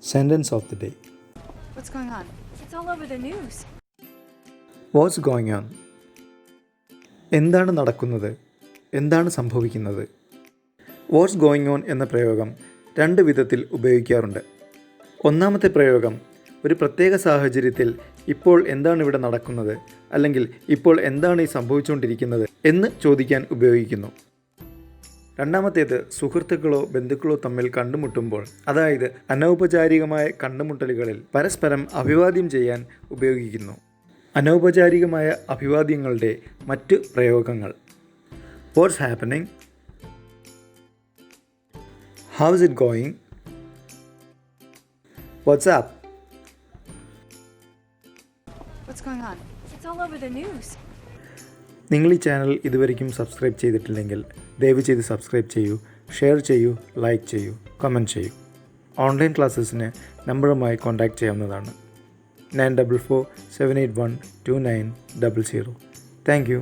Sentence of the day. What's going on? It's all over the news. What's going on? എന്താണ് നടക്കുന്നത്? എന്താണ് സംഭവിക്കുന്നത്? What's going on എന്ന പ്രയോഗം രണ്ട് വിധത്തിൽ ഉപയോഗിക്കാറുണ്ട്. ഒന്നാമത്തെ പ്രയോഗം ഒരു പ്രത്യേക സാഹചര്യത്തിൽ ഇപ്പോൾ എന്താണ് ഇവിടെ നടക്കുന്നത്, അല്ലെങ്കിൽ ഇപ്പോൾ എന്താണ് ഈ സംഭവിച്ചുകൊണ്ടിരിക്കുന്നത് എന്ന് ചോദിക്കാൻ ഉപയോഗിക്കുന്നു. രണ്ടാമത്തേത് സുഹൃത്തുക്കളോ ബന്ധുക്കളോ തമ്മിൽ കണ്ടുമുട്ടുമ്പോൾ, അതായത് അനൗപചാരികമായ കണ്ടുമുട്ടലുകളിൽ പരസ്പരം അഭിവാദ്യം ചെയ്യാൻ ഉപയോഗിക്കുന്നു. അനൗപചാരികമായ അഭിവാദ്യങ്ങളുടെ മറ്റ് പ്രയോഗങ്ങൾ: what's happening, how's it going, what's up. What's going on? It's all over the news. നിങ്ങൾ ഈ ചാനൽ ഇതുവരെയും സബ്സ്ക്രൈബ് ചെയ്തിട്ടില്ലെങ്കിൽ ദയവ് ചെയ്ത് സബ്സ്ക്രൈബ് ചെയ്യൂ, ഷെയർ ചെയ്യൂ, ലൈക്ക് ചെയ്യൂ, കമൻറ്റ് ചെയ്യൂ. ഓൺലൈൻ ക്ലാസ്സസിന് നമ്പറുമായി കോൺടാക്റ്റ് ചെയ്യാവുന്നതാണ്. 9447812900. Thank you.